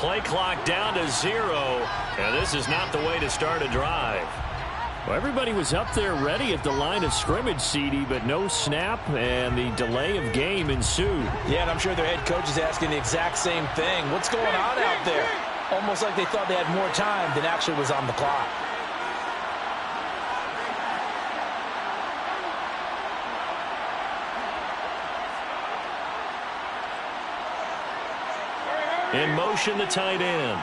Play clock down to 0. And this is not the way to start a drive. Well, everybody was up there ready at the line of scrimmage, CD, but no snap, and the delay of game ensued. Yeah, and I'm sure their head coach is asking the exact same thing. What's going on out there? Almost like they thought they had more time than actually was on the clock. In motion, the tight end.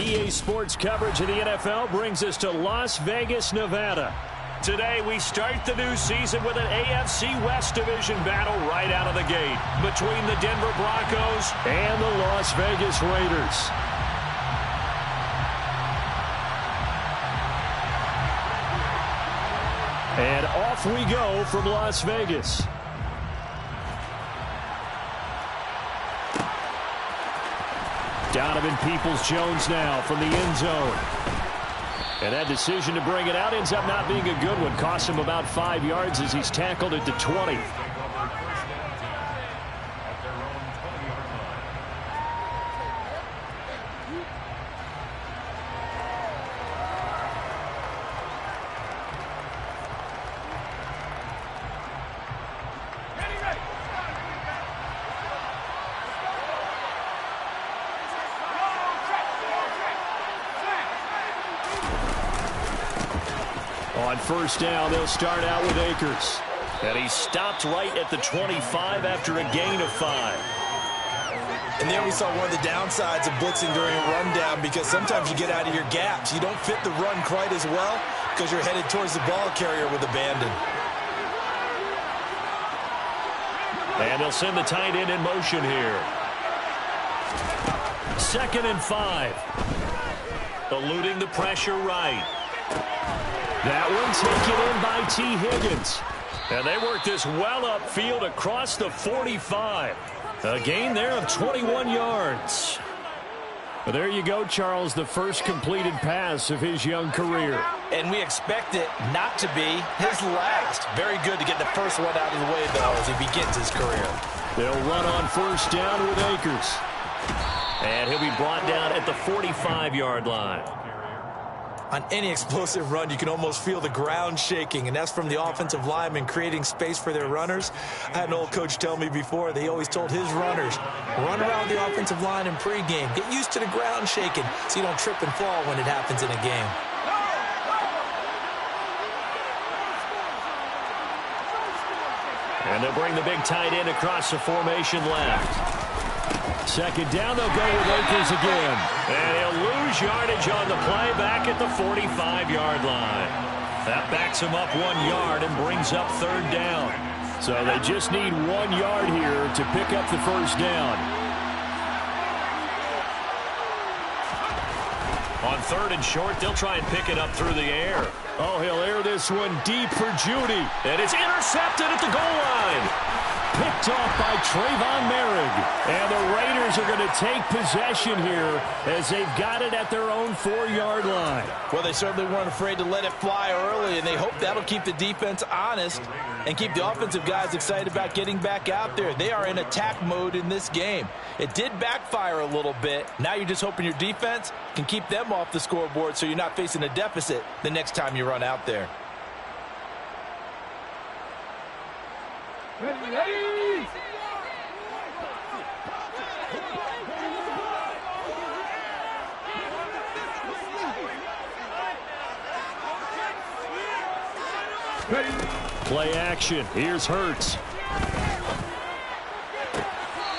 EA Sports coverage of the NFL brings us to Las Vegas, Nevada. Today, we start the new season with an AFC West Division battle right out of the gate between the Denver Broncos and the Las Vegas Raiders. And off we go from Las Vegas. Donovan Peoples-Jones now from the end zone. And that decision to bring it out ends up not being a good one. Costs him about 5 yards as he's tackled at the 20. On first down, they'll start out with Akers. And he stopped right at the 25 after a gain of 5. And there we saw one of the downsides of blitzing during a rundown, because sometimes you get out of your gaps. You don't fit the run quite as well because you're headed towards the ball carrier with abandon. And they'll send the tight end in motion here. 2nd and 5. Eluding the pressure right. That one taken in by T. Higgins. And they work this well upfield across the 45. A gain there of 21 yards. Well, there you go, Charles, the first completed pass of his young career. And we expect it not to be his last. Very good to get the first one out of the way, though, as he begins his career. They'll run on first down with Akers. And he'll be brought down at the 45-yard line. On any explosive run, you can almost feel the ground shaking, and that's from the offensive linemen creating space for their runners. I had an old coach tell me before, they always told his runners, run around the offensive line in pregame. Get used to the ground shaking so you don't trip and fall when it happens in a game. And they'll bring the big tight end across the formation left. 2nd down, they'll go with Akers again. And he'll lose yardage on the play back at the 45-yard line. That backs him up 1 yard and brings up 3rd down. So they just need 1 yard here to pick up the first down. On 3rd and short, they'll try and pick it up through the air. Oh, he'll air this one deep for Judy. And it's intercepted at the goal line. Picked off by Trayvon Merrick. And the Raiders are going to take possession here as they've got it at their own 4-yard line. Well, they certainly weren't afraid to let it fly early, and they hope that'll keep the defense honest and keep the offensive guys excited about getting back out there. They are in attack mode in this game. It did backfire a little bit. Now you're just hoping your defense can keep them off the scoreboard so you're not facing a deficit the next time you run out there. Ready. Play action. Here's Hurts.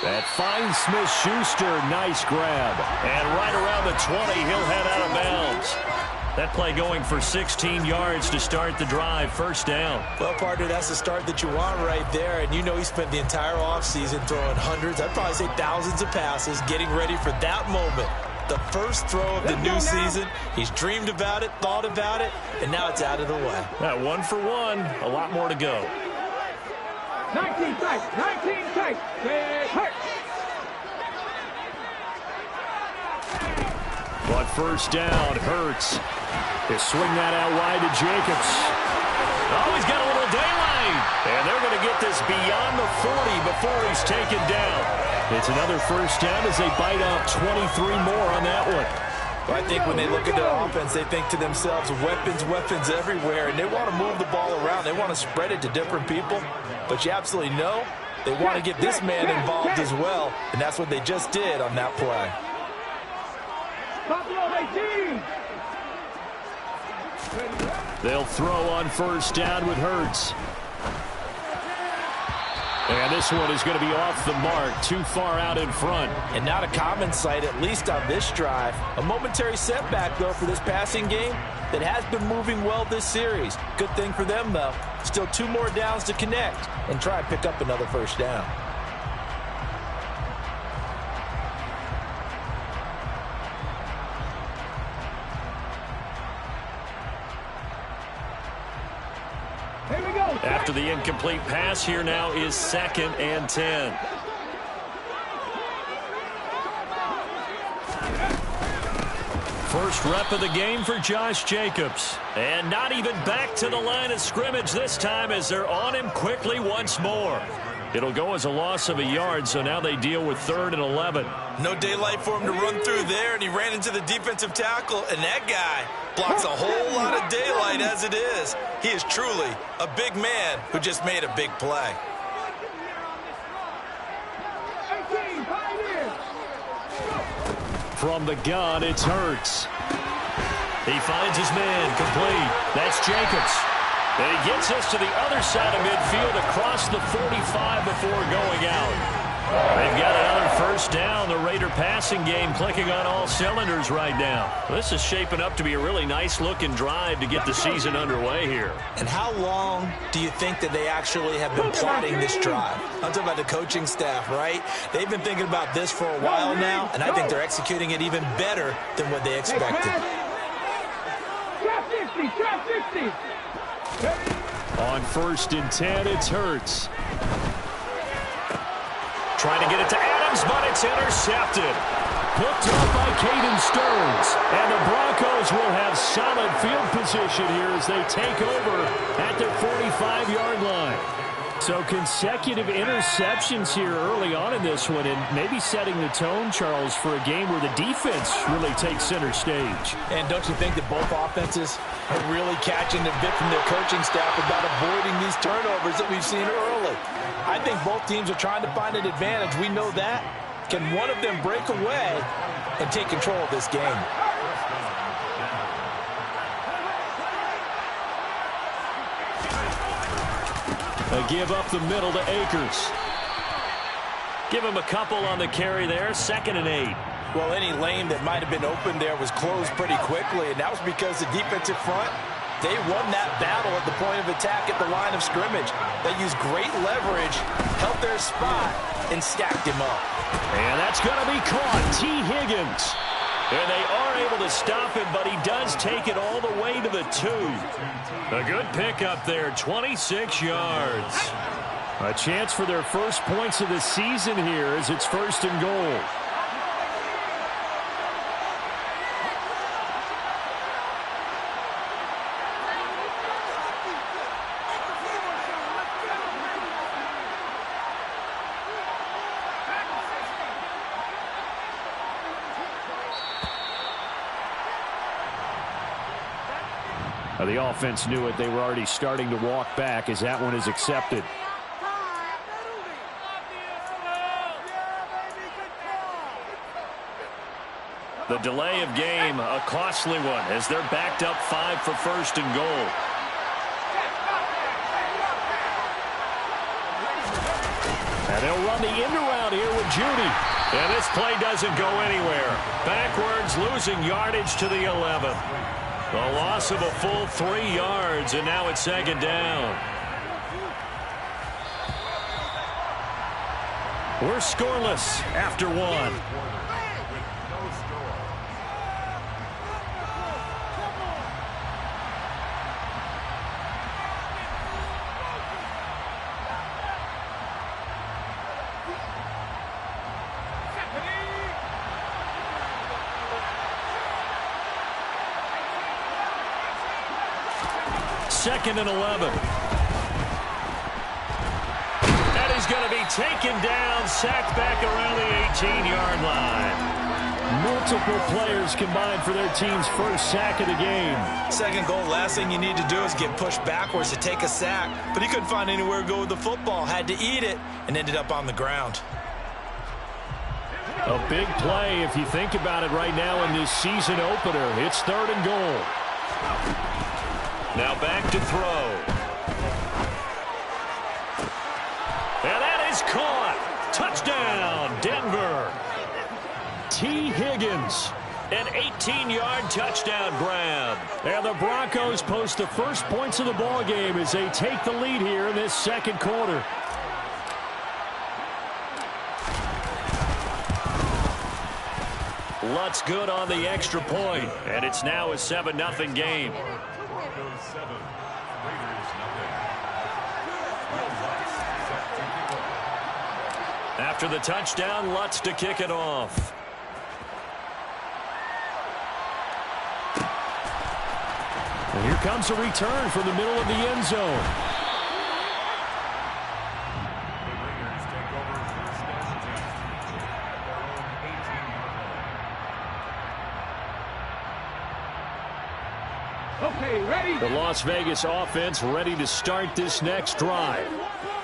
That finds Smith-Schuster. Nice grab. And right around the 20, he'll head out of bounds. That play going for 16 yards to start the drive. 1st down. Well, partner, that's the start that you want right there. And you know he spent the entire offseason throwing hundreds, I'd probably say thousands of passes, getting ready for that moment. The first throw of the new season. He's dreamed about it, thought about it, and now it's out of the way. That 1 for 1. A lot more to go. 19 tight. 19 tight. Hurt. But first down, Hurts. They swing that out wide to Jacobs. Oh, he's got a little daylight. And they're going to get this beyond the 40 before he's taken down. It's another first down as they bite off 23 more on that one. Well, I think when they look at their offense, they think to themselves, weapons, weapons everywhere, and they want to move the ball around. They want to spread it to different people. But you absolutely know they want to get this man involved as well, and that's what they just did on that play. Buffalo 18. They'll throw on first down with Hurts. And this one is going to be off the mark, too far out in front. And not a common sight, at least on this drive. A momentary setback, though, for this passing game that has been moving well this series. Good thing for them, though. Still 2 more downs to connect and try and pick up another first down. After the incomplete pass, here now is 2nd and 10. First rep of the game for Josh Jacobs. And not even back to the line of scrimmage this time as they're on him quickly once more. It'll go as a loss of a yard, so now they deal with 3rd and 11. No daylight for him to run through there, and he ran into the defensive tackle, and that guy blocks a whole lot of daylight as it is. He is truly a big man who just made a big play. From the gun, it's Hurts. He finds his man complete. That's Jacobs. And he gets us to the other side of midfield across the 45 before going out. They've got another first down. The Raider passing game clicking on all cylinders right now. This is shaping up to be a really nice-looking drive to get the season underway here. And how long do you think that they actually have been plotting this drive? I'm talking about the coaching staff, right? They've been thinking about this for a while now, and I think they're executing it even better than what they expected. Trap 50. On 1st and 10, it's Hurts. Trying to get it to Adams, but it's intercepted. Picked up by Caden Stearns. And the Broncos will have solid field position here as they take over at their 45-yard line. So consecutive interceptions here early on in this one, and maybe setting the tone, Charles, for a game where the defense really takes center stage. And don't you think that both offenses are really catching a bit from their coaching staff about avoiding these turnovers that we've seen early? I think both teams are trying to find an advantage. We know that. Can one of them break away and take control of this game? A give up the middle to Akers. Give him a couple on the carry there. 2nd and 8. Well, any lane that might have been open there was closed pretty quickly, and that was because the defensive front, they won that battle at the point of attack at the line of scrimmage. They used great leverage, held their spot, and stacked him up. And that's going to be caught. T. Higgins. And they are able to stop him, but he does take it all the way to the 2. A good pickup there, 26 yards. A chance for their first points of the season here as it's 1st and goal. The offense knew it. They were already starting to walk back as that one is accepted. The delay of game, a costly one, as they're backed up 5 for 1st and goal. And they'll run the end around here with Judy. And this play doesn't go anywhere. Backwards, losing yardage to the 11. The loss of a full 3 yards, and now it's 2nd down. We're scoreless after 1. Second and 11. And he's going to be taken down, sacked back around the 18-yard line. Multiple players combined for their team's first sack of the game. 2nd goal, last thing you need to do is get pushed backwards to take a sack. But he couldn't find anywhere to go with the football, had to eat it, and ended up on the ground. A big play if you think about it right now in this season opener. It's 3rd and goal. Now back to throw. And that T. Higgins. An 18-yard touchdown grab. And the Broncos post the first points of the ball game as they take the lead here in this second quarter. Lutz good on the extra point, and it's now a 7-0 game. After the touchdown, Lutz to kick it off. And here comes a return from the middle of the end zone. Okay, ready? The Las Vegas offense ready to start this next drive.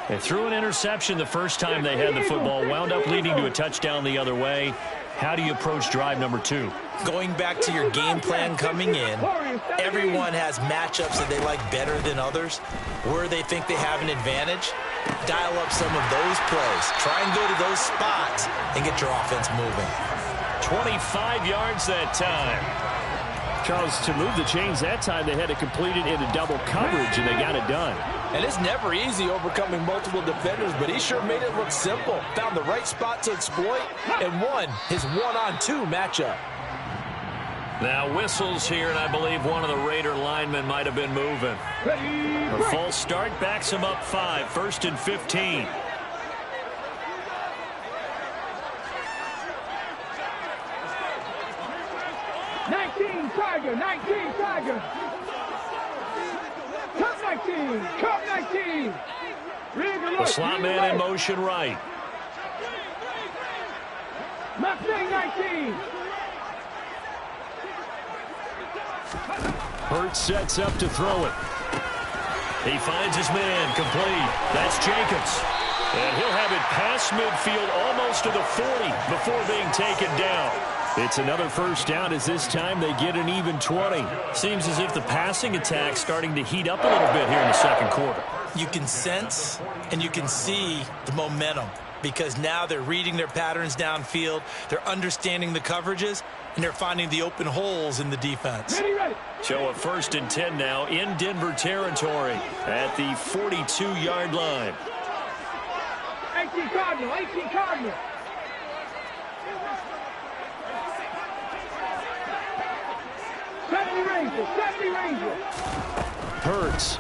They threw an interception the first time they had the football, wound up leading to a touchdown the other way. How do you approach drive number 2? Going back to your game plan coming in, everyone has matchups that they like better than others. Where they think they have an advantage, dial up some of those plays. Try and go to those spots and get your offense moving. 25 yards that time. Charles, to move the chains that time, they had to complete it into double coverage, and they got it done. And it's never easy overcoming multiple defenders, but he sure made it look simple. Found the right spot to exploit and won his one-on-two matchup. Now whistles here, and I believe one of the Raider linemen might have been moving. A false start backs him up 5, 1st and 15. Tiger, 19, Tiger. Come 19, come 19. The slot man in motion right. Mustang 19. Hurts sets up to throw it. He finds his man, complete. That's Jacobs. And he'll have it past midfield almost to the 40 before being taken down. It's another first down as this time they get an even 20. Seems as if the passing attack's starting to heat up a little bit here in the second quarter. You can sense and you can see the momentum because now they're reading their patterns downfield, they're understanding the coverages, and they're finding the open holes in the defense. So a 1st and 10 now in Denver territory at the 42-yard line. 18 Cardinal, 18 Cardinal. Ranger. Hurts.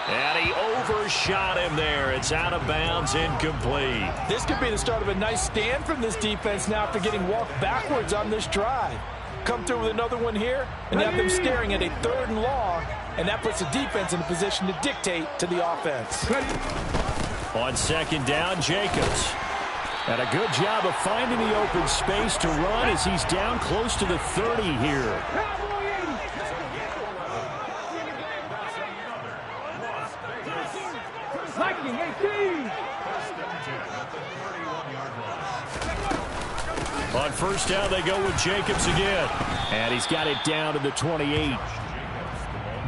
And he overshot him there. It's out of bounds, incomplete. This could be the start of a nice stand from this defense now after getting walked backwards on this drive. Come through with another one here, and you have them staring at a 3rd and long, and that puts the defense in a position to dictate to the offense. On 2nd down, Jacobs. And a good job of finding the open space to run as he's down close to the 30 here. On 1st down, they go with Jacobs again. And he's got it down to the 28.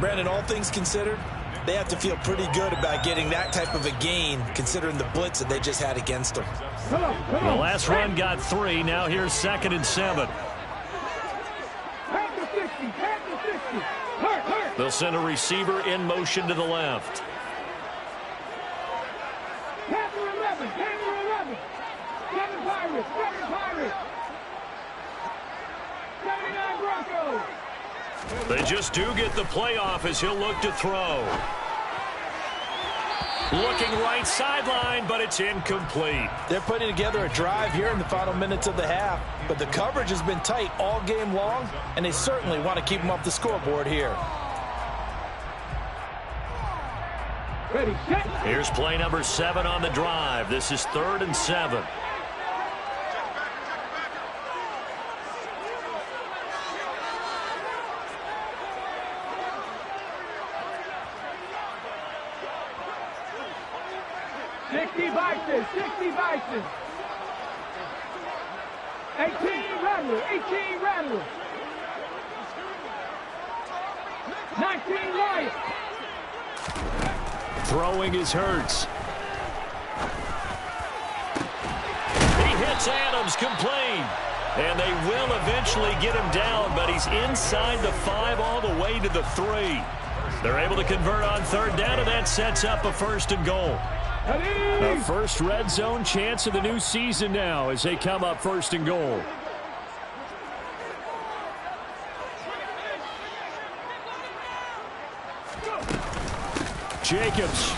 Brandon, all things considered, they have to feel pretty good about getting that type of a gain considering the blitz that they just had against them. The last run got 3. Now here's 2nd and 7. They'll send a receiver in motion to the left. 11, 7 Pirates, 79 Broncos. They just do get the playoff as he'll look to throw. Looking right sideline, but it's incomplete. They're putting together a drive here in the final minutes of the half, but the coverage has been tight all game long, and they certainly want to keep them off the scoreboard here. Ready, set. Here's play number 7 on the drive. This is 3rd and 7. Sixty Bison. 18 Rattler. 19 Lion. Throwing is Hurts. That's Adams, complete. And they will eventually get him down, but he's inside the 5 all the way to the 3. They're able to convert on third down, and that sets up a 1st and goal. The first red zone chance of the new season now as they come up 1st and goal. Jacobs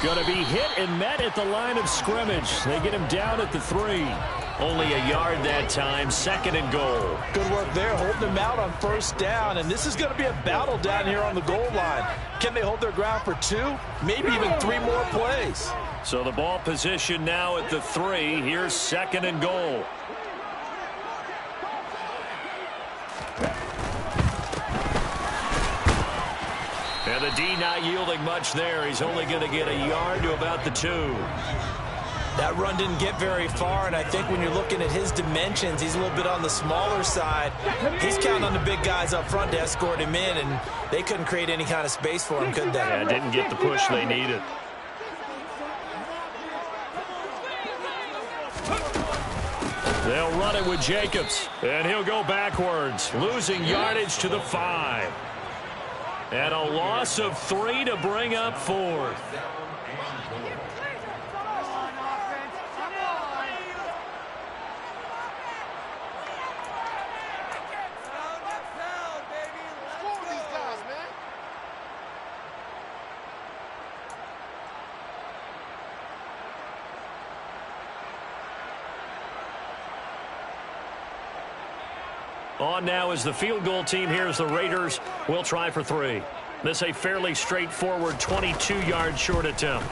going to be hit and met at the line of scrimmage. They get him down at the 3. Only a yard that time, 2nd and goal. Good work there, holding them out on 1st down, and this is going to be a battle down here on the goal line. Can they hold their ground for 2, maybe even 3 more plays? So the ball position now at the 3. Here's 2nd and goal. And the D not yielding much there. He's only going to get a yard to about the 2. That run didn't get very far, and I think when you're looking at his dimensions, he's a little bit on the smaller side. He's counting on the big guys up front to escort him in, and they couldn't create any kind of space for him, could they? Yeah, didn't get the push they needed. They'll run it with Jacobs, and he'll go backwards, losing yardage to the 5. And a loss of 3 to bring up 4th. On now is the field goal team. Here's the Raiders. Will try for 3. This a fairly straightforward 22-yard short attempt.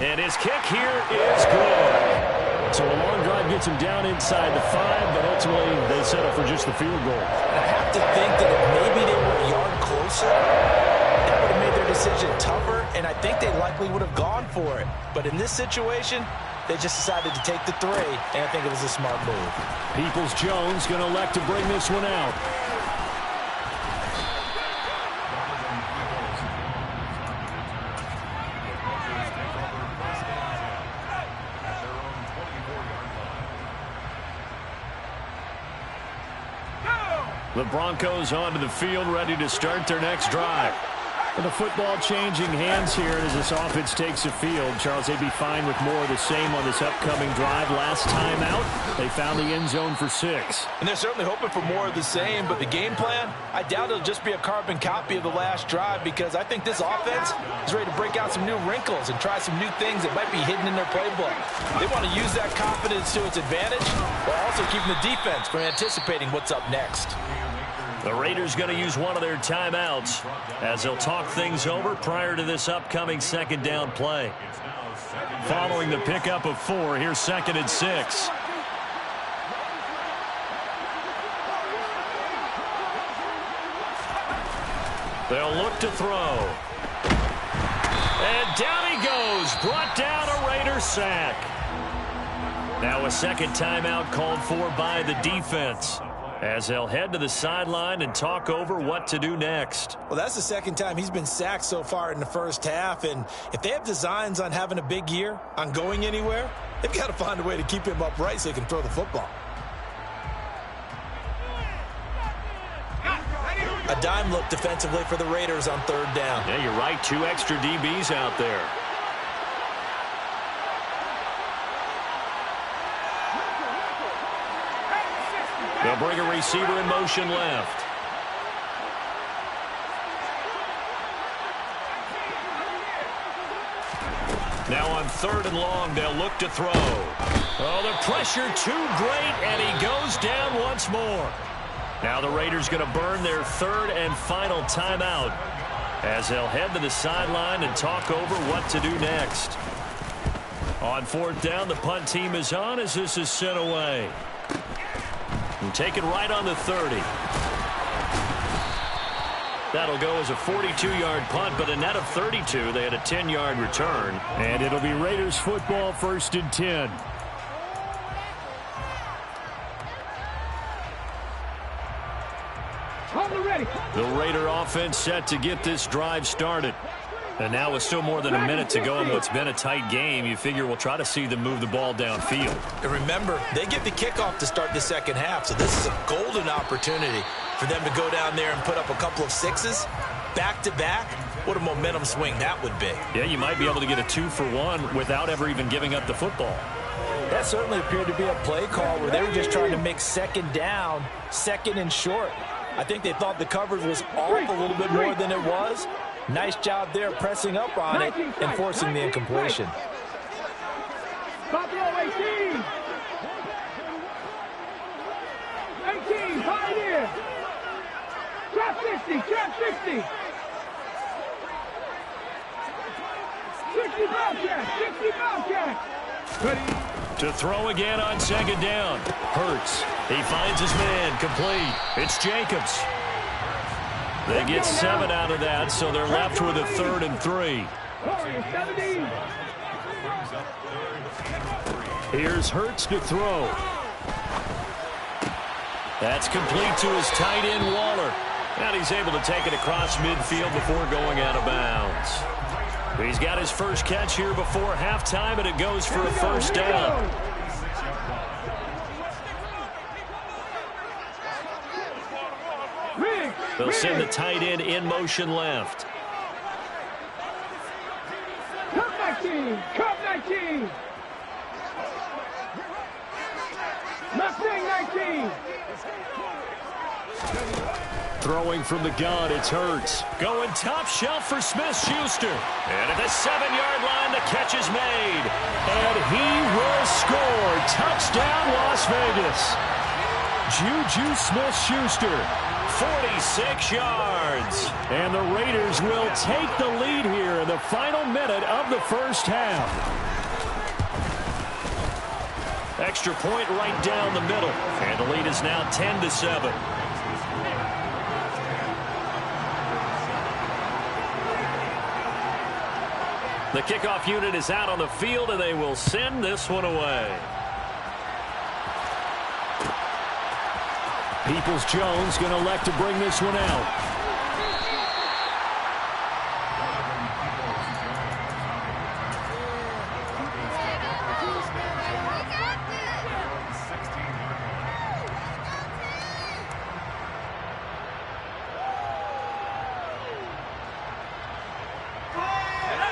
And his kick here is good. So a long drive gets him down inside the 5, but ultimately they settle for just the field goal. I have to think that if maybe they were a yard closer, that would have made their decision tougher, and I think they likely would have gone for it. But in this situation, they just decided to take the 3, and I think it was a smart move. Peoples-Jones going to elect to bring this one out. The Broncos onto the field, ready to start their next drive. And the football changing hands here as this offense takes the field. Charles, they'd be fine with more of the same on this upcoming drive. Last time out, they found the end zone for 6. And they're certainly hoping for more of the same, but the game plan, I doubt it'll just be a carbon copy of the last drive, because I think this offense is ready to break out some new wrinkles and try some new things that might be hidden in their playbook. They want to use that confidence to its advantage, while also keeping the defense from anticipating what's up next. The Raiders going to use one of their timeouts as they'll talk things over prior to this upcoming 2nd down play. Following the pickup of 4, here's 2nd and 6. They'll look to throw. And down he goes. Brought down a Raider sack. Now a 2nd timeout called for by the defense, as they'll head to the sideline and talk over what to do next. Well, that's the 2nd time he's been sacked so far in the first half, and if they have designs on having a big year, on going anywhere, they've got to find a way to keep him upright so he can throw the football. A dime look defensively for the Raiders on 3rd down. Yeah, you're right. 2 extra DBs out there. They'll bring a receiver in motion left. Now on 3rd and long, they'll look to throw. Oh, the pressure too great, and he goes down once more. Now the Raiders going to burn their 3rd and final timeout, as they'll head to the sideline and talk over what to do next. On 4th down, the punt team is on as this is sent away. And take it right on the 30. That'll go as a 42-yard punt, but a net of 32. They had a 10-yard return. And it'll be Raiders football, 1st and 10. Hold it ready. The Raider offense set to get this drive started. And now with still more than a minute to go in what's been a tight game, you figure we'll try to see them move the ball downfield. And remember, they get the kickoff to start the second half, so this is a golden opportunity for them to go down there and put up a couple of sixes back-to-back. What a momentum swing that would be. Yeah, you might be able to get a 2-for-1 without ever even giving up the football. That certainly appeared to be a play call where they were just trying to make second down, second and short. I think they thought the coverage was off a little bit more than it was. Nice job there pressing up on it and forcing the incompletion. Top row 18. 18, tight end. Trap 60, trap 60. 60 Bobcat, 60 Bobcat. Ready. To throw again on second down. Hurts. He finds his man. Complete. It's Jacobs. They get 7 out of that, so they're left with a 3rd and 3. Here's Hurts to throw. That's complete to his tight end, Waller. And he's able to take it across midfield before going out of bounds. He's got his first catch here before halftime, and it goes for a first down. They'll send the tight end in motion left. Cup 19, Cup 19. Mustang 19. Throwing from the gun, it's Hurts. Going top shelf for Smith-Schuster. And at the 7-yard line, the catch is made. And he will score. Touchdown, Las Vegas. Juju Smith-Schuster. 46 yards. And the Raiders will take the lead here in the final minute of the first half. Extra point right down the middle. And the lead is now 10-7. The kickoff unit is out on the field, and they will send this one away. Peoples-Jones going to elect to bring this one out.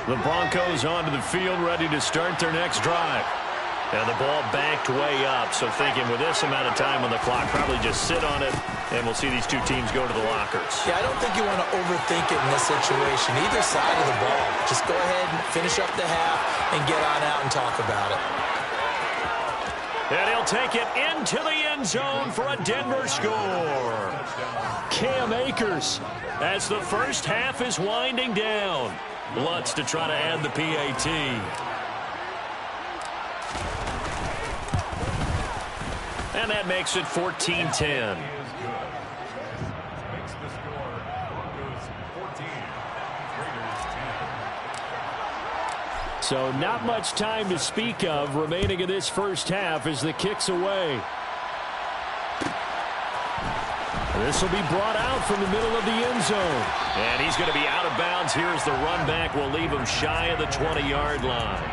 The Broncos onto the field, ready to start their next drive. And the ball backed way up, so thinking with this amount of time on the clock, probably just sit on it, and we'll see these two teams go to the lockers. Yeah, I don't think you want to overthink it in this situation. Either side of the ball. Just go ahead and finish up the half and get on out and talk about it. And he'll take it into the end zone for a Denver score. Cam Akers, as the first half is winding down. Lutz to try to add the PAT. And that makes it 14-10. So not much time to speak of remaining in this first half as the kick's away. This will be brought out from the middle of the end zone. And he's going to be out of bounds. Here's the run back. Will leave him shy of the 20-yard line.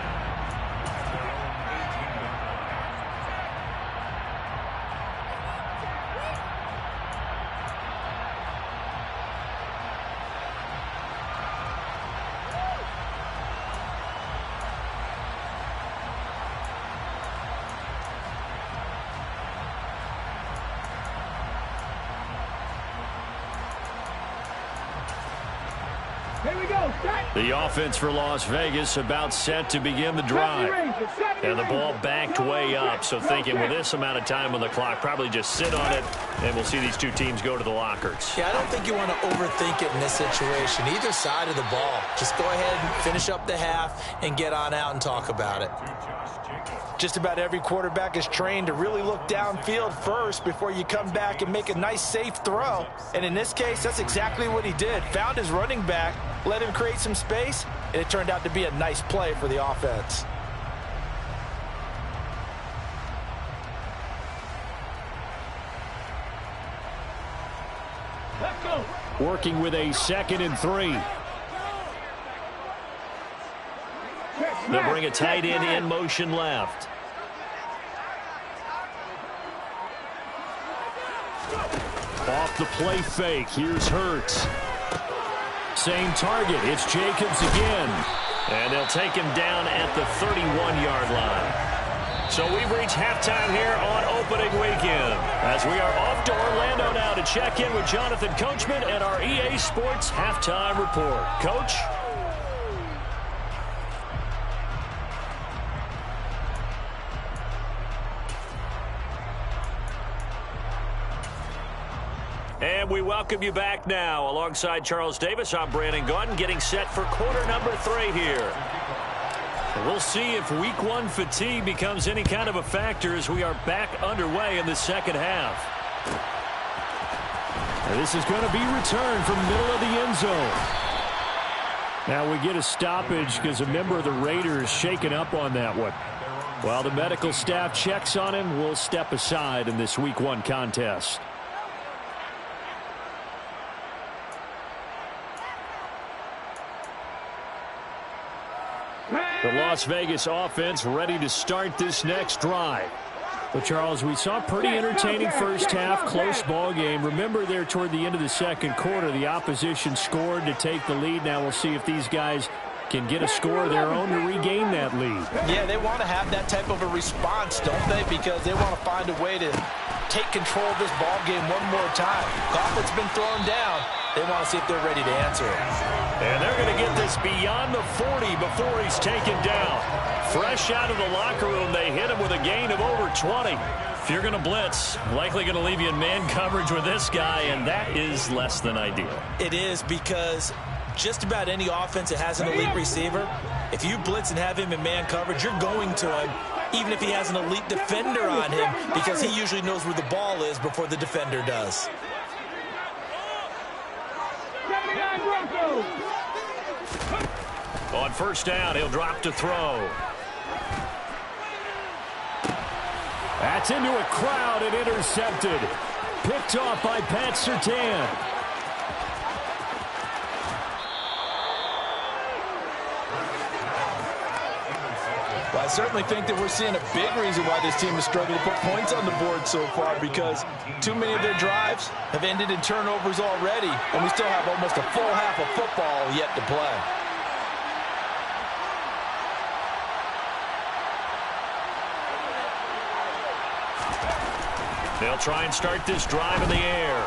Here we go, set. The offense for Las Vegas about set to begin the drive. And the ball backed way up, so thinking with this amount of time on the clock, probably just sit on it, and we'll see these two teams go to the lockers. Yeah, I don't think you want to overthink it in this situation. Either side of the ball. Just go ahead and finish up the half and get on out and talk about it. Just about every quarterback is trained to really look downfield first before you come back and make a nice, safe throw. And in this case, that's exactly what he did. Found his running back, let him create some space, and it turned out to be a nice play for the offense. Let's go. Working with a 2nd and 3. They'll bring a tight end in motion left. Off the play fake. Here's Hurts. Same target. It's Jacobs again. And they'll take him down at the 31-yard line. So we've reached halftime here on opening weekend, as we are off to Orlando now to check in with Jonathan Coachman and our EA Sports Halftime Report. Coach? And we welcome you back now. Alongside Charles Davis, I'm Brandon Gaudin, getting set for quarter number 3 here. We'll see if week 1 fatigue becomes any kind of a factor as we are back underway in the second half. And this is going to be returned from middle of the end zone. Now we get a stoppage because a member of the Raiders shaken up on that one. While the medical staff checks on him, we'll step aside in this week 1 contest. The Las Vegas offense ready to start this next drive. But, Charles, we saw a pretty entertaining first half, close ball game. Remember there toward the end of the second quarter, the opposition scored to take the lead. Now we'll see if these guys can get a score of their own to regain that lead. Yeah, they want to have that type of a response, don't they? Because they want to find a way to take control of this ball game one more time. Gauntlet's been thrown down. They want to see if they're ready to answer it. And they're going to get this beyond the 40 before he's taken down. Fresh out of the locker room, they hit him with a gain of over 20. If you're going to blitz, likely going to leave you in man coverage with this guy, and that is less than ideal. It is, because just about any offense that has an elite receiver, if you blitz and have him in man coverage, you're going to him, even if he has an elite defender on him, because he usually knows where the ball is before the defender does. Broncos. On first down, he'll drop to throw. That's into a crowd and intercepted. Picked off by Pat Surtain. Well, I certainly think that we're seeing a big reason why this team has struggled to put points on the board so far, because too many of their drives have ended in turnovers already, and we still have almost a full half of football yet to play. They'll try and start this drive in the air.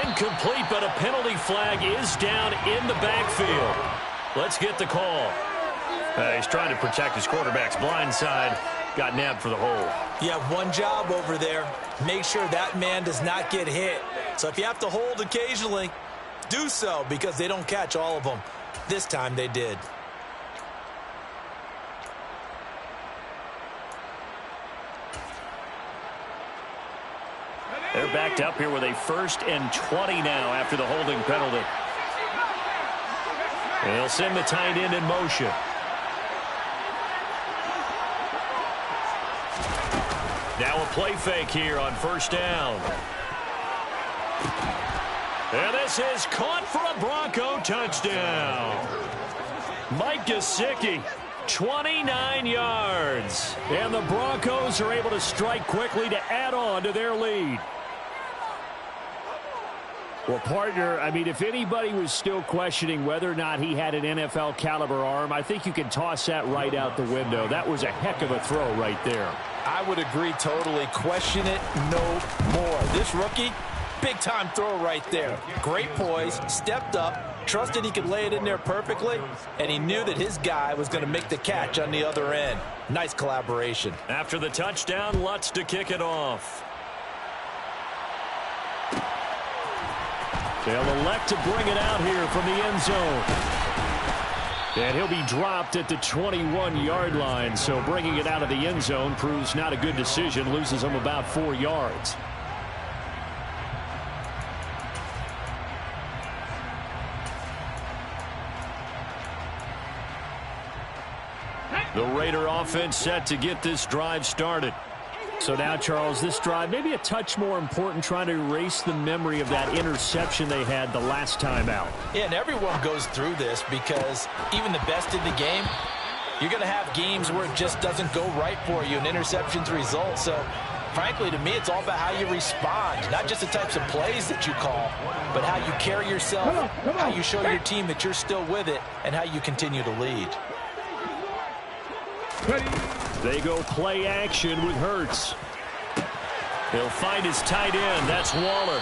Incomplete, but a penalty flag is down in the backfield. Let's get the call. He's trying to protect his quarterback's blind side. Got nabbed for the hole. You have one job over there. Make sure that man does not get hit. So if you have to hold occasionally, do so, because they don't catch all of them. This time they did. They're backed up here with a 1st and 20 now after the holding penalty. They'll send the tight end in motion. Now a play fake here on first down. And this is caught for a Bronco touchdown. Mike Gesicki, 29 yards. And the Broncos are able to strike quickly to add on to their lead. Well, partner, I mean, if anybody was still questioning whether or not he had an NFL caliber arm, I think you can toss that right out the window. That was a heck of a throw right there. I would agree totally. Question it no more. This rookie, big-time throw right there. Great poise, stepped up, trusted he could lay it in there perfectly, and he knew that his guy was going to make the catch on the other end. Nice collaboration. After the touchdown, Lutz to kick it off. They'll elect to bring it out here from the end zone. And he'll be dropped at the 21-yard line, so bringing it out of the end zone proves not a good decision, loses him about 4 yards. The Raider offense set to get this drive started. So now, Charles, this drive maybe a touch more important, trying to erase the memory of that interception they had the last time out. Yeah, and everyone goes through this, because even the best in the game, You're going to have games where it just doesn't go right for you and interceptions result. So, frankly, to me, it's all about how you respond, not just the types of plays that you call, but how you carry yourself, how you show your team that you're still with it, and how you continue to lead. They go play action with Hurts. He'll find his tight end. That's Waller.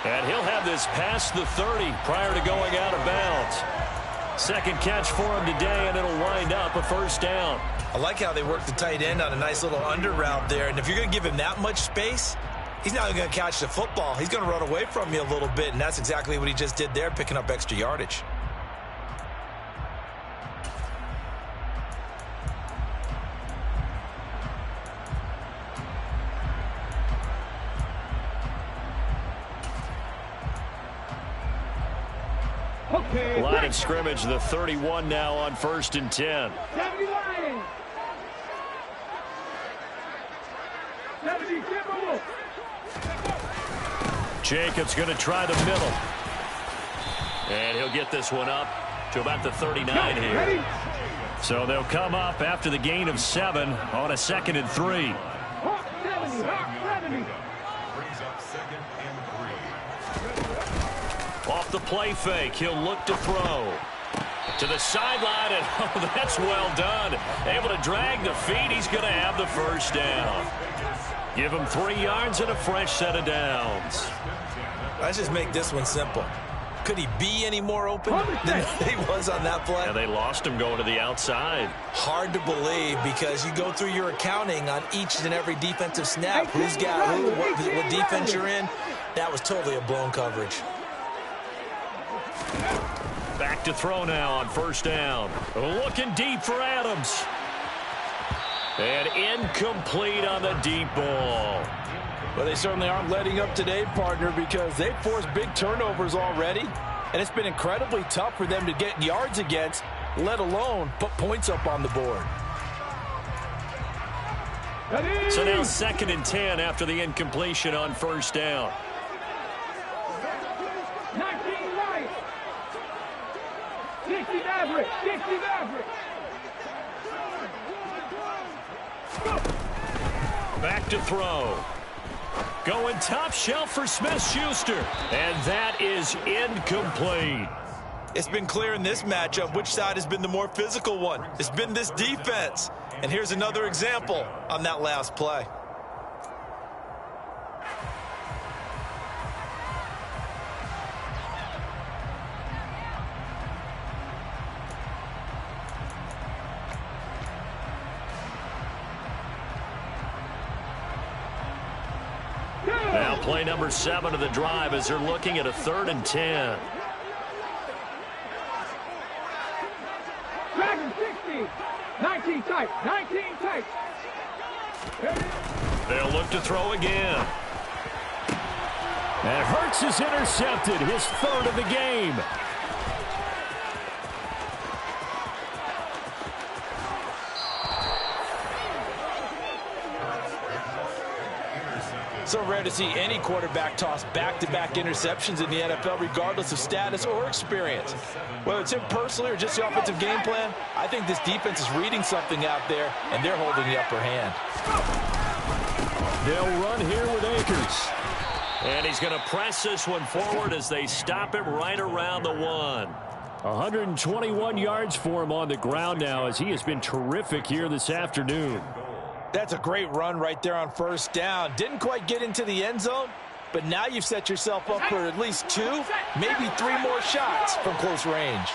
And he'll have this past the 30 prior to going out of bounds. Second catch for him today, and it'll wind up a first down. I like how they work the tight end on a nice little under route there. And if you're going to give him that much space, he's not going to catch the football. He's going to run away from you a little bit, and that's exactly what he just did there, picking up extra yardage. Line of scrimmage, the 31 now on 1st and 10. 70 Lions. 70 Timberwolves. Jacobs going to try the middle. And he'll get this one up to about the 39 here. So they'll come up after the gain of 7 on a 2nd and 3. Hawk 70. Hawk 70. Off the play fake, he'll look to throw. To the sideline, and oh, that's well done. Able to drag the feet, he's going to have the first down. Give him 3 yards and a fresh set of downs. Let's just make this one simple. Could he be any more open than he was on that play? Yeah, they lost him going to the outside. Hard to believe because you go through your accounting on each and every defensive snap. Who's got who, what defense you're in. That was totally a blown coverage. Back to throw now on 1st down. Looking deep for Adams. And incomplete on the deep ball. Well, they certainly aren't letting up today, partner, because they've forced big turnovers already. And it's been incredibly tough for them to get yards against, let alone put points up on the board. So now 2nd and 10 after the incompletion on 1st down. 19 right. 60 average. 60 average. Back to throw. Going top shelf for Smith-Schuster. And that is incomplete. It's been clear in this matchup which side has been the more physical one. It's been this defense. And here's another example on that last play. Now play number 7 of the drive as they're looking at a 3rd and 10. Dragon 60. 19 tight. 19 tight. They'll look to throw again. And Hurts is intercepted, his 3rd of the game. So rare to see any quarterback toss back-to-back interceptions in the NFL, regardless of status or experience. Whether it's him personally or just the offensive game plan, I think this defense is reading something out there, and they're holding the upper hand. They'll run here with Akers. And he's going to press this one forward as they stop him right around the 1. 121 yards for him on the ground now as he has been terrific here this afternoon. That's a great run right there on 1st down. Didn't quite get into the end zone, but now you've set yourself up for at least 2, maybe 3 more shots from close range.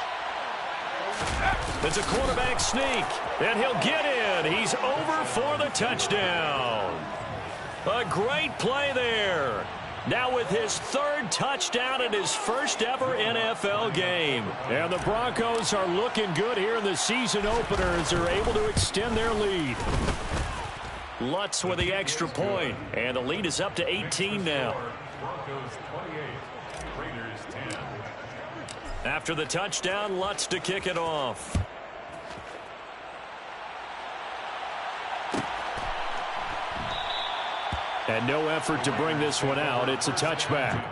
It's a quarterback sneak, and he'll get in. He's over for the touchdown. A great play there. Now with his 3rd touchdown in his first ever NFL game. And the Broncos are looking good here in the season opener as they're able to extend their lead. Lutz with the extra point, and the lead is up to 18 now. After the touchdown, Lutz to kick it off. And no effort to bring this one out. It's a touchback.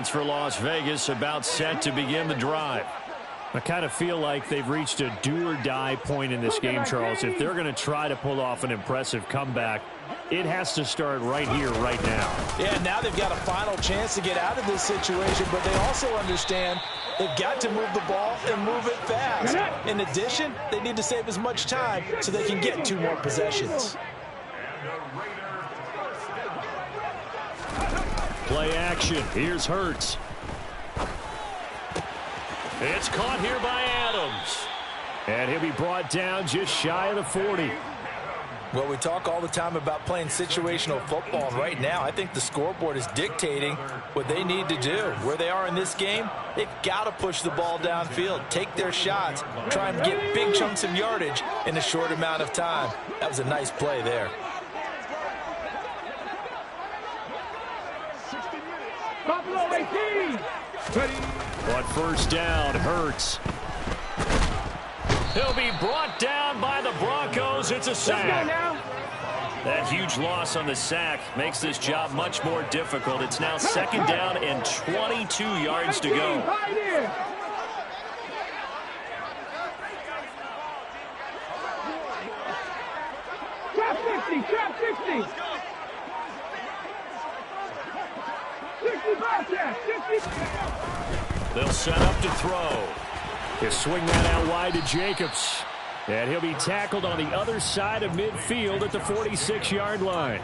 offense for Las Vegas about set to begin the drive. I kind of feel like they've reached a do-or-die point in this game, Charles. If they're going to try to pull off an impressive comeback, it has to start right here, right now. Yeah, now they've got a final chance to get out of this situation, but they also understand they've got to move the ball and move it fast. In addition, they need to save as much time so they can get 2 more possessions. Play action. Here's Hurts. It's caught here by Adams. And he'll be brought down just shy of the 40. Well, we talk all the time about playing situational football, and right now I think the scoreboard is dictating what they need to do. Where they are in this game, they've got to push the ball downfield, take their shots, try and get big chunks of yardage in a short amount of time. That was a nice play there. Buffalo 18. But first down, Hurts. He'll be brought down by the Broncos. It's a sack. That huge loss on the sack makes this job much more difficult. It's now 2nd down and 22 yards to go. Trap 60, trap 60. 65 trap, 60. They'll set up to throw. He'll swing that out wide to Jacobs. And he'll be tackled on the other side of midfield at the 46-yard line.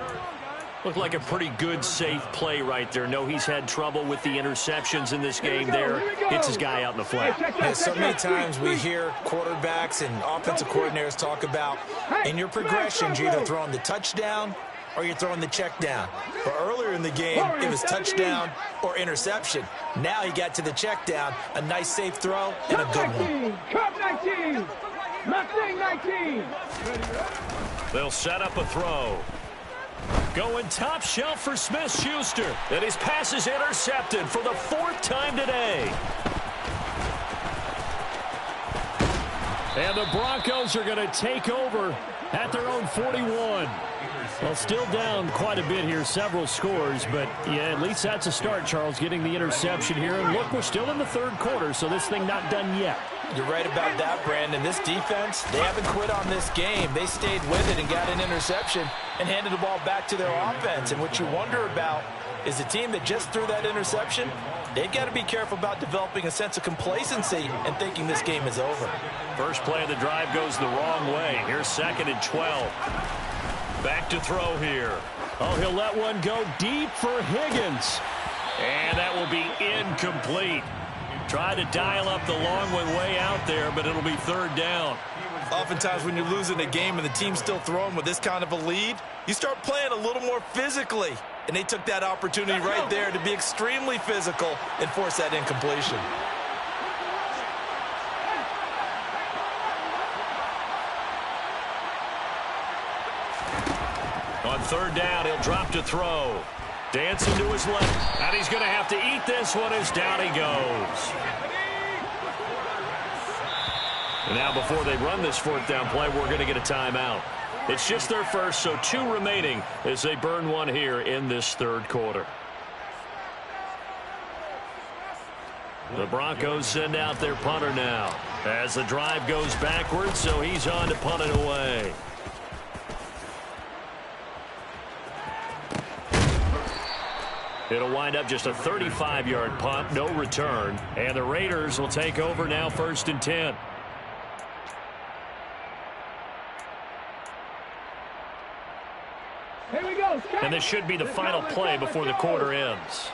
Looked like a pretty good, safe play right there. No, he's had trouble with the interceptions in this game there. Gets his guy out in the flat. Yeah, so many times we hear quarterbacks and offensive coordinators talk about in your progressions, you're either throwing the touchdown or you're throwing the check down. But earlier in the game, it was touchdown or interception. Now he got to the check down, a nice safe throw, and a good one. Cup 19. Mustang 19. They'll set up a throw. Going top shelf for Smith-Schuster. And his pass is intercepted for the 4th time today. And the Broncos are going to take over at their own 41. Well, still down quite a bit here, several scores, but yeah, at least that's a start, Charles, getting the interception here. And look, we're still in the 3rd quarter, so this thing not done yet. You're right about that, Brandon. This defense, they haven't quit on this game. They stayed with it and got an interception and handed the ball back to their offense. And what you wonder about is the team that just threw that interception, they've got to be careful about developing a sense of complacency and thinking this game is over. First play of the drive goes the wrong way. Here's 2nd and 12. Back to throw here. Oh, he'll let one go deep for Higgins. And that will be incomplete. Try to dial up the long one way out there, but it'll be 3rd down. Oftentimes when you're losing a game and the team's still throwing with this kind of a lead, you start playing a little more physically. And they took that opportunity right there to be extremely physical and force that incompletion. On 3rd down, he'll drop to throw. Dancing to his left. And he's going to have to eat this one as down he goes. And now before they run this 4th down play, we're going to get a timeout. It's just their first, so 2 remaining as they burn one here in this 3rd quarter. The Broncos send out their punter now as the drive goes backwards, so he's on to punt it away. It'll wind up just a 35-yard punt, no return. And the Raiders will take over now 1st and 10. Here we go. And this should be the final play before the quarter ends.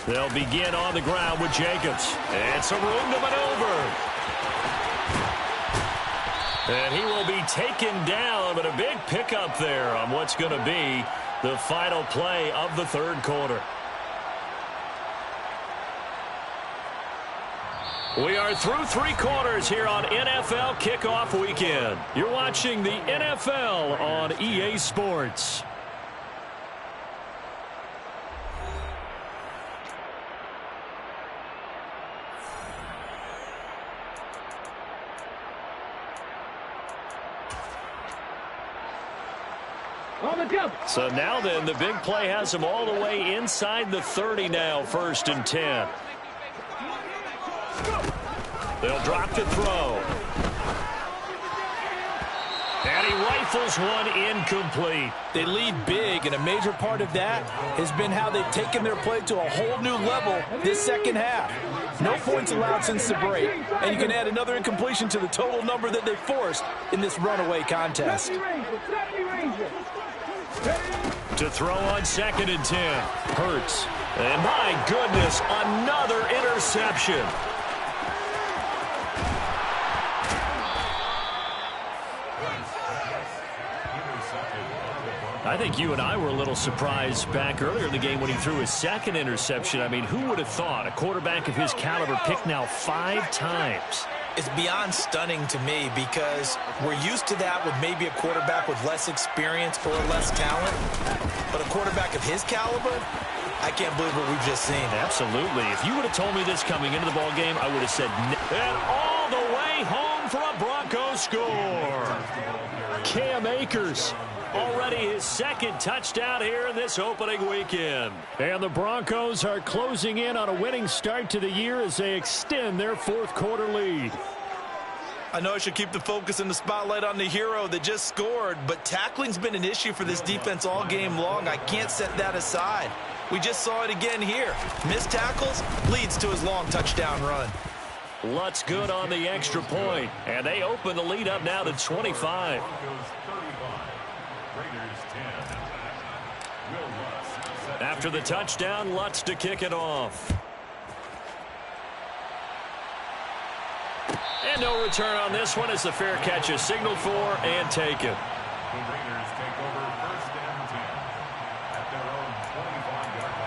They'll begin on the ground with Jacobs. And some room to maneuver. And he will be taken down, but a big pickup there on what's going to be the final play of the 3rd quarter. We are through 3 quarters here on NFL Kickoff Weekend. You're watching the NFL on EA Sports. On the jump. So now then, the big play has them all the way inside the 30 now, 1st and 10. They'll drop to throw. And he rifles one incomplete. They lead big, and a major part of that has been how they've taken their play to a whole new level this second half. No points allowed since the break, and you can add another incompletion to the total number that they forced in this runaway contest. To throw on 2nd and 10. Hurts. And my goodness, another interception. I think you and I were a little surprised back earlier in the game when he threw his 2nd interception. I mean, who would have thought a quarterback of his caliber picked now 5 times? It's beyond stunning to me because we're used to that with maybe a quarterback with less experience or less talent. But a quarterback of his caliber, I can't believe what we've just seen. Absolutely. If you would have told me this coming into the ball game, I would have said no. And all the way home for a Broncos score. Cam Akers. Already his 2nd touchdown here in this opening weekend. And the Broncos are closing in on a winning start to the year as they extend their 4th quarter lead. I know I should keep the focus and the spotlight on the hero that just scored, but tackling's been an issue for this defense all game long. I can't set that aside. We just saw it again here. Missed tackles leads to his long touchdown run. Lutz good on the extra point, and they open the lead up now to 25. After the touchdown, Lutz to kick it off. And no return on this one as the fair catch is signaled for and taken. The Raiders take over 1st and 10 at their own 25-yard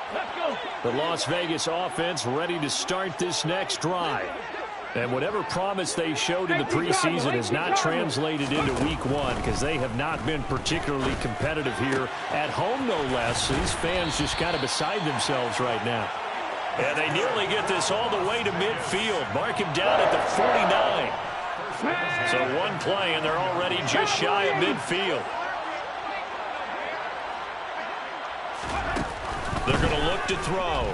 line. Let's go. The Las Vegas offense ready to start this next drive. And whatever promise they showed in the preseason has not translated into week 1 because they have not been particularly competitive here at home, no less. These fans just kind of beside themselves right now. And they nearly get this all the way to midfield. Mark him down at the 49. So one play, and they're already just shy of midfield. They're going to look to throw.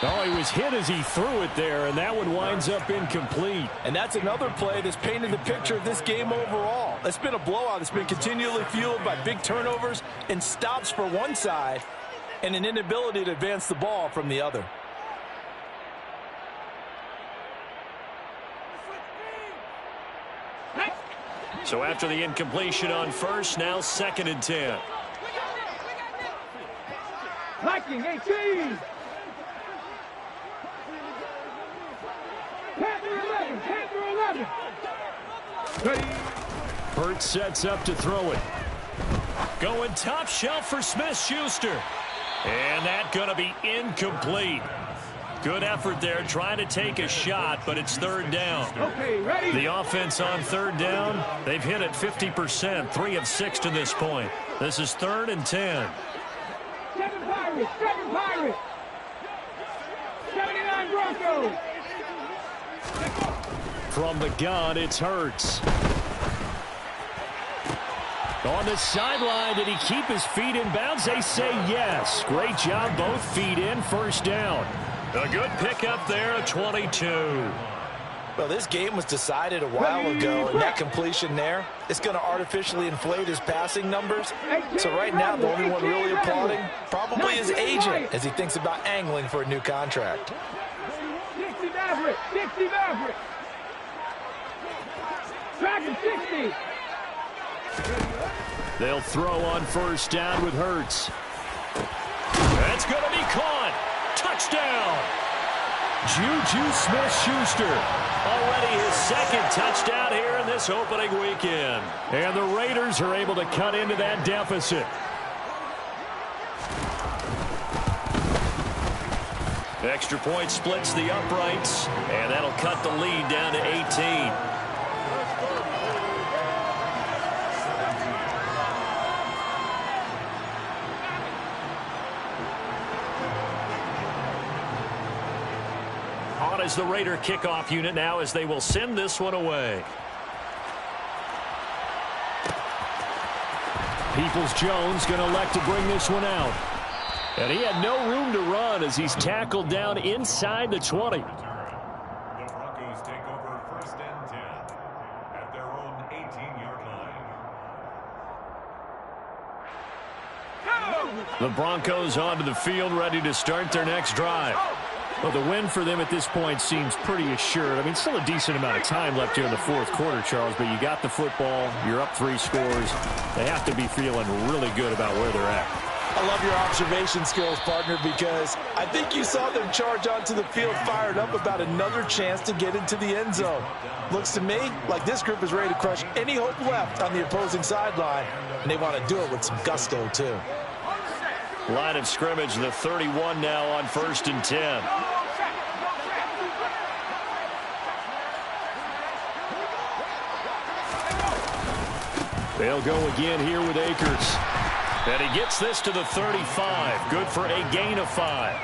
Oh, he was hit as he threw it there, and that one winds up incomplete. And that's another play that's painted the picture of this game overall. It's been a blowout. It's been continually fueled by big turnovers and stops for one side and an inability to advance the ball from the other. So after the incompletion on 1st, now 2nd and 10. Viking 18. Panther 11. Hurts sets up to throw it. Going top shelf for Smith-Schuster. And that going to be incomplete. Good effort there trying to take a shot, but it's 3rd down. Okay, ready. The offense on 3rd down, they've hit it 50%, 3 of 6 to this point. This is 3rd and 10. 7 Pirates, 7 Pirates. 79 Broncos. From the gun, it's Hurts. On the sideline, did he keep his feet in bounds? They say yes. Great job, both feet in, 1st down. A good pickup there at 22. Well, this game was decided a while ago, and that completion there, it's going to artificially inflate his passing numbers. So right now, the only one really applauding probably his agent as he thinks about angling for a new contract. 60 Maverick, 60 Maverick. Dragon 60. They'll throw on 1st down with Hurts. That's going to be caught. Touchdown. Juju Smith-Schuster. Already his 2nd touchdown here in this opening weekend. And the Raiders are able to cut into that deficit. Extra point splits the uprights, and that'll cut the lead down to 18. On a as the Raider kickoff unit now as they will send this one away. Peoples-Jones going to elect to bring this one out. And he had no room to run as he's tackled down inside the 20. The Broncos take over 1st and 10 at their own 18-yard line. The Broncos onto the field, ready to start their next drive. Well, the win for them at this point seems pretty assured. I mean, still a decent amount of time left here in the fourth quarter, Charles, but you got the football, you're up 3 scores. They have to be feeling really good about where they're at. I love your observation skills, partner, because I think you saw them charge onto the field fired up about another chance to get into the end zone. Looks to me like this group is ready to crush any hope left on the opposing sideline, and they want to do it with some gusto, too. Line of scrimmage, the 31 now on 1st and 10. They'll go again here with Akers. And he gets this to the 35. Good for a gain of 5.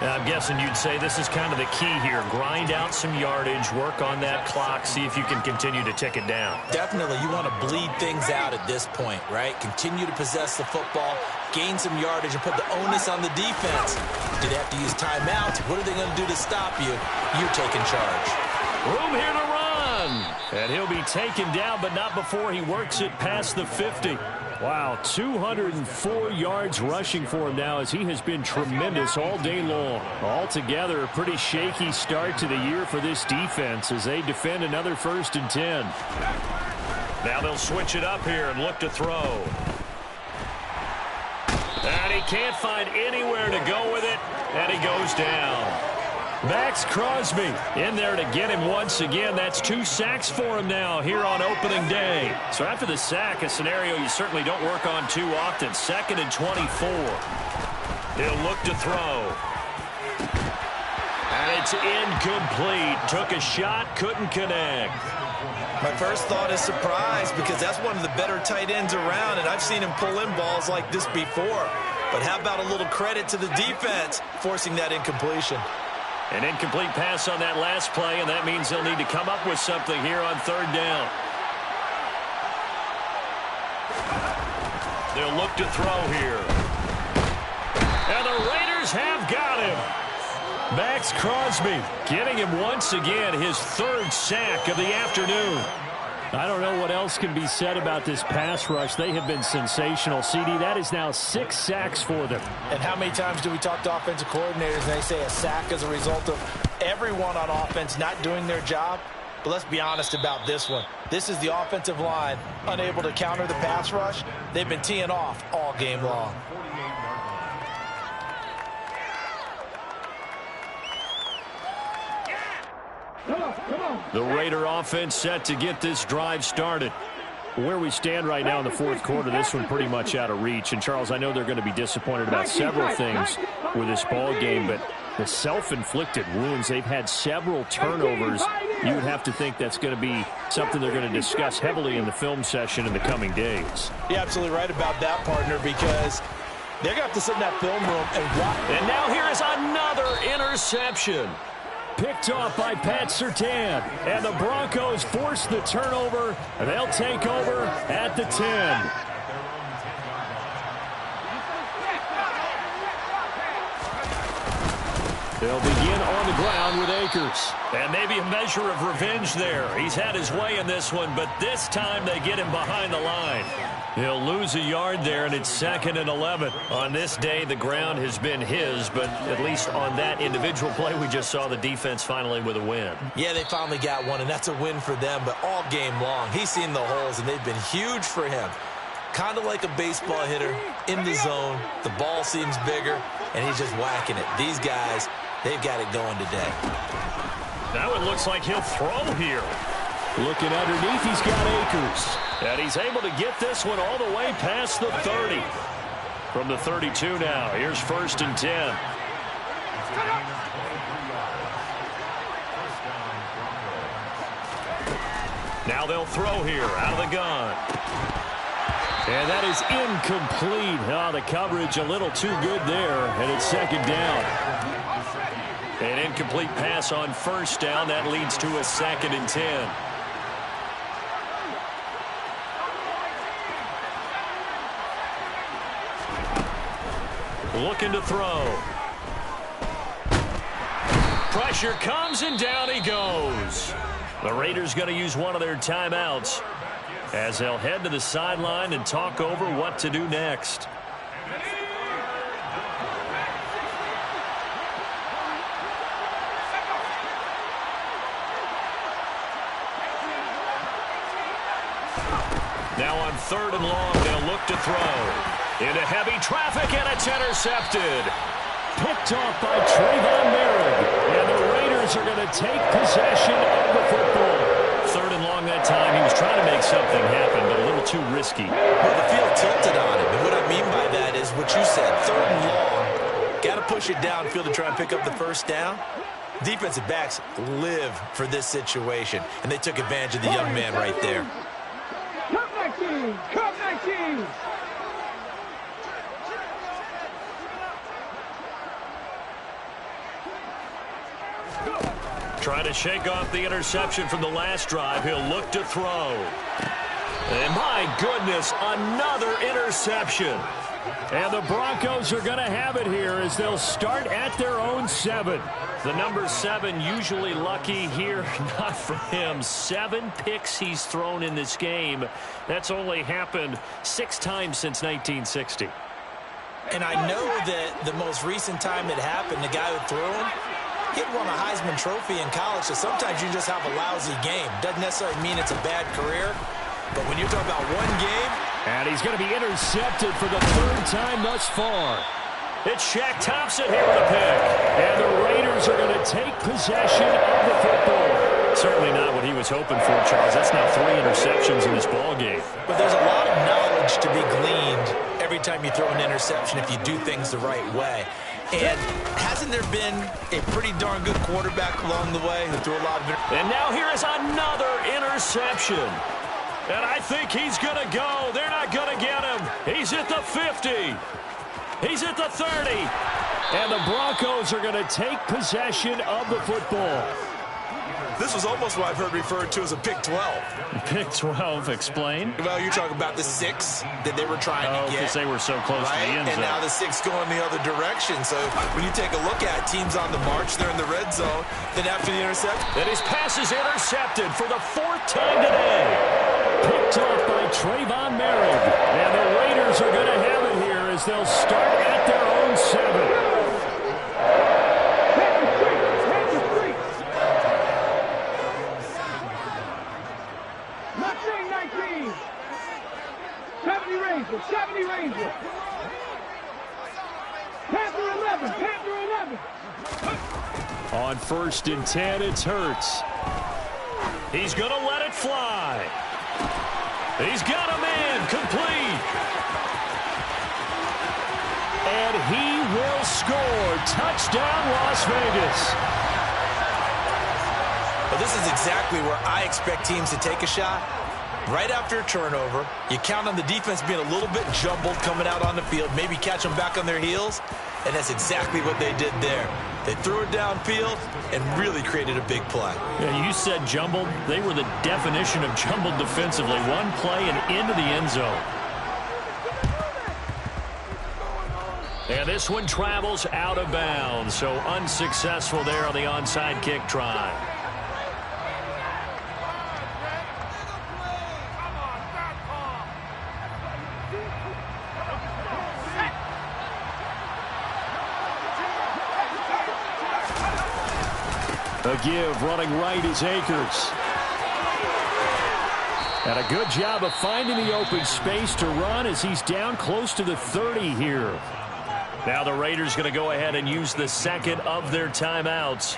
I'm guessing you'd say this is kind of the key here. Grind out some yardage, work on that clock, see if you can continue to tick it down. Definitely, you want to bleed things out at this point, right? Continue to possess the football, gain some yardage, and put the onus on the defense. Do they have to use timeouts? What are they going to do to stop you? You're taking charge. Room here to run. And he'll be taken down, but not before he works it past the 50. Wow, 204 yards rushing for him now as he has been tremendous all day long. Altogether, a pretty shaky start to the year for this defense as they defend another 1st and 10. Now they'll switch it up here and look to throw. And he can't find anywhere to go with it, and he goes down. Max Crosby in there to get him once again. That's 2 sacks for him now here on opening day. So after the sack, a scenario you certainly don't work on too often. 2nd and 24. He'll look to throw. And it's incomplete. Took a shot, couldn't connect. My first thought is surprise because that's one of the better tight ends around, and I've seen him pull in balls like this before. But how about a little credit to the defense forcing that incompletion? An incomplete pass on that last play, and that means they'll need to come up with something here on 3rd down. They'll look to throw here. And the Raiders have got him. Max Crosby getting him once again, his 3rd sack of the afternoon. I don't know what else can be said about this pass rush. They have been sensational, CD. That is now 6 sacks for them. And how many times do we talk to offensive coordinators and they say a sack as a result of everyone on offense not doing their job? But let's be honest about this one. This is the offensive line unable to counter the pass rush. They've been teeing off all game long. The Raider offense set to get this drive started. Where we stand right now in the fourth quarter, this one pretty much out of reach. And, Charles, I know they're going to be disappointed about several things with this ball game, but the self-inflicted wounds, they've had several turnovers. You would have to think that's going to be something they're going to discuss heavily in the film session in the coming days. You're absolutely right about that, partner, because they're going to have to sit in that film room and watch. And now here is another interception. Picked off by Pat Surtain. And the Broncos force the turnover. And they'll take over at the 10. They'll begin on the ground with Akers. And maybe a measure of revenge there. He's had his way in this one, but this time they get him behind the line. He'll lose a yard there, and it's 2nd and 11. On this day, the ground has been his, but at least on that individual play, we just saw the defense finally with a win. Yeah, they finally got one, and that's a win for them, but all game long, he's seen the holes, and they've been huge for him. Kind of like a baseball hitter in the zone. The ball seems bigger, and he's just whacking it. These guys, they've got it going today. Now it looks like he'll throw here. Looking underneath, he's got Akers. And he's able to get this one all the way past the 30. From the 32 now, here's 1st and 10. Now they'll throw here out of the gun. And that is incomplete. Oh, the coverage a little too good there, and it's 2nd down. An incomplete pass on first down. That leads to a 2nd and 10. Looking to throw. Pressure comes, and down he goes. The Raiders going to use one of their timeouts as they'll head to the sideline and talk over what to do next. Now on 3rd and long, they'll look to throw. Into heavy traffic, and it's intercepted. Picked off by Trayvon Merritt. And the Raiders are going to take possession of the football. 3rd and long that time. He was trying to make something happen, but a little too risky. Well, the field tilted on him. And what I mean by that is what you said. 3rd and long. Got to push it downfield to try and pick up the first down. Defensive backs live for this situation. And they took advantage of the young man right there. Come 19! Come 19! Trying to shake off the interception from the last drive. He'll look to throw. And my goodness, another interception. And the Broncos are going to have it here as they'll start at their own 7. The number 7 usually lucky here. Not for him. 7 picks he's thrown in this game. That's only happened 6 times since 1960. And I know that the most recent time it happened, the guy who threw him, he had won a Heisman Trophy in college, so sometimes you just have a lousy game. Doesn't necessarily mean it's a bad career, but when you're talking about one game. And he's going to be intercepted for the 3rd time thus far. It's Shaq Thompson here with a pick. And the Raiders are going to take possession of the football. Certainly not what he was hoping for, Charles. That's now 3 interceptions in this ball game. But there's a lot of knowledge to be gleaned every time you throw an interception if you do things the right way. And hasn't there been a pretty darn good quarterback along the way who threw a lot of... And now here is another interception. And I think he's going to go. They're not going to get him. He's at the 50. He's at the 30. And the Broncos are going to take possession of the football. This was almost what I've heard referred to as a pick 12. Pick 12, explain. Well, you're talking about the 6 that they were trying to get. Because they were so close to the end zone. And now the 6 going the other direction. So when you take a look at teams on the march, they're in the red zone. Then after the interception. And his pass is intercepted for the 4th time today. Picked off by Trayvon Merritt. And the Raiders are going to have it here as they'll start at their own 7. Ranger, 70 Ranger. Panther 11, Panther 11. On 1st and 10, it's Hurts. He's going to let it fly. He's got a man complete. And he will score. Touchdown, Las Vegas. Well, this is exactly where I expect teams to take a shot. Right after a turnover, you count on the defense being a little bit jumbled coming out on the field, maybe catch them back on their heels, and that's exactly what they did there. They threw it downfield and really created a big play. Yeah, you said jumbled. They were the definition of jumbled defensively. One play and into the end zone. And this one travels out of bounds, so unsuccessful there on the onside kick try. A give, running right is Akers. And a good job of finding the open space to run as he's down close to the 30 here. Now the Raiders going to go ahead and use the 2nd of their timeouts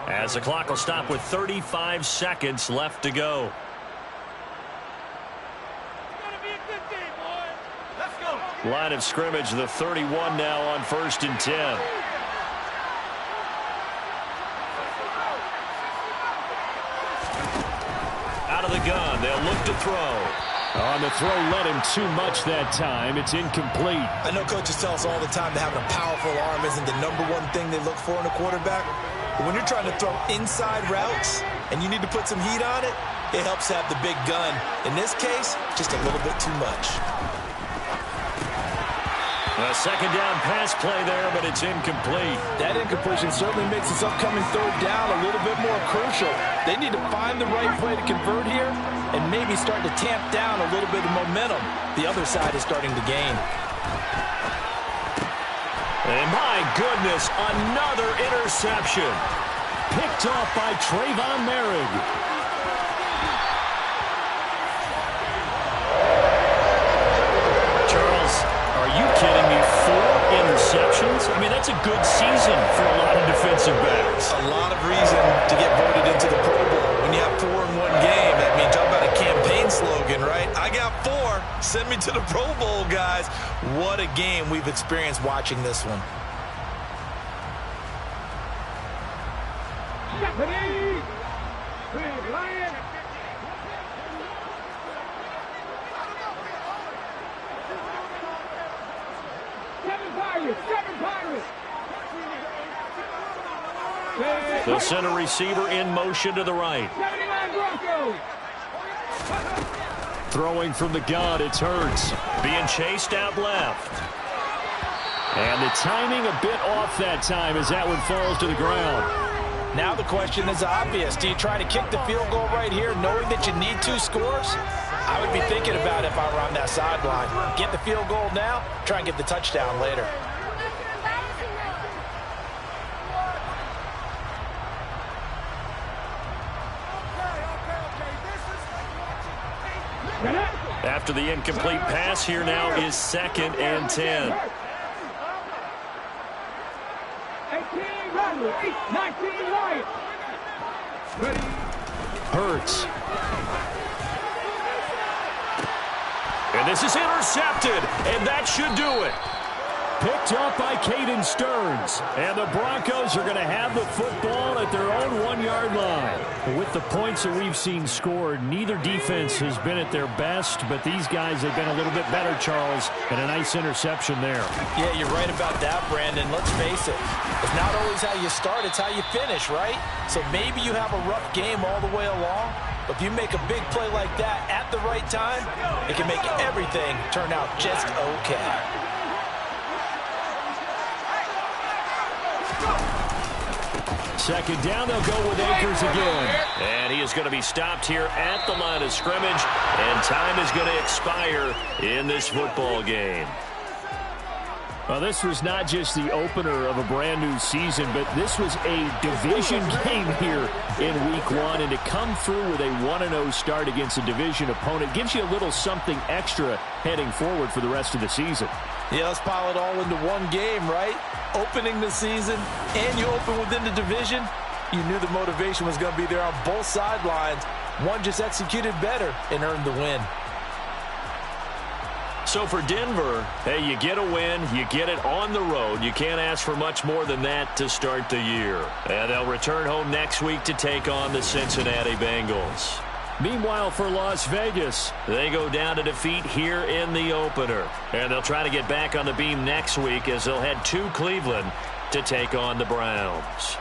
as the clock will stop with 35 seconds left to go. Line of scrimmage, the 31 now on 1st and 10. Out of the gun, they'll look to throw. On the throw, let him too much that time. It's incomplete. I know coaches tell us all the time that having a powerful arm isn't the #1 thing they look for in a quarterback. But when you're trying to throw inside routes and you need to put some heat on it, it helps have the big gun. In this case, just a little bit too much. A second down pass play there, but it's incomplete. That incompletion certainly makes this upcoming third down a little bit more crucial. They need to find the right play to convert here and maybe start to tamp down a little bit of momentum. The other side is starting to gain. And my goodness, another interception. Picked off by Trayvon Merrick. Are you kidding me? 4 interceptions? I mean, that's a good season for a lot of defensive backs. A lot of reason to get voted into the Pro Bowl. When you have 4 in one game, that means talk about a campaign slogan, right? I got 4. Send me to the Pro Bowl, guys. What a game we've experienced watching this one. Stephanie! Big Lion! Seven Pirates! The center receiver in motion to the right. 79 Broncos! Throwing from the gun, it's Hurts. Being chased out left. And the timing a bit off that time as that one falls to the ground. Now the question is obvious. Do you try to kick the field goal right here knowing that you need 2 scores? I would be thinking about it if I were on that sideline. Get the field goal now, try and get the touchdown later. After the incomplete pass, here now is 2nd and 10. 18 Bradley, 19 White. Hurts. And this is intercepted, and that should do it. Picked up by Caden Stearns. And the Broncos are going to have the football at their own 1-yard line. With the points that we've seen scored, neither defense has been at their best, but these guys have been a little bit better, Charles, and a nice interception there. Yeah, you're right about that, Brandon. Let's face it. It's not always how you start, it's how you finish, right? So maybe you have a rough game all the way along, but if you make a big play like that at the right time, it can make everything turn out just okay. Second down, they'll go with Akers again. And he is going to be stopped here at the line of scrimmage, and time is going to expire in this football game. Well, this was not just the opener of a brand new season, but this was a division game here in Week 1, and to come through with a 1-0 start against a division opponent gives you a little something extra heading forward for the rest of the season. Yeah, let's pile it all into one game, right? Opening the season, and you open within the division. You knew the motivation was going to be there on both sidelines. One just executed better and earned the win. So for Denver, hey, you get a win, you get it on the road. You can't ask for much more than that to start the year. And they'll return home next week to take on the Cincinnati Bengals. Meanwhile, for Las Vegas, they go down to defeat here in the opener. And they'll try to get back on the beam next week as they'll head to Cleveland to take on the Browns.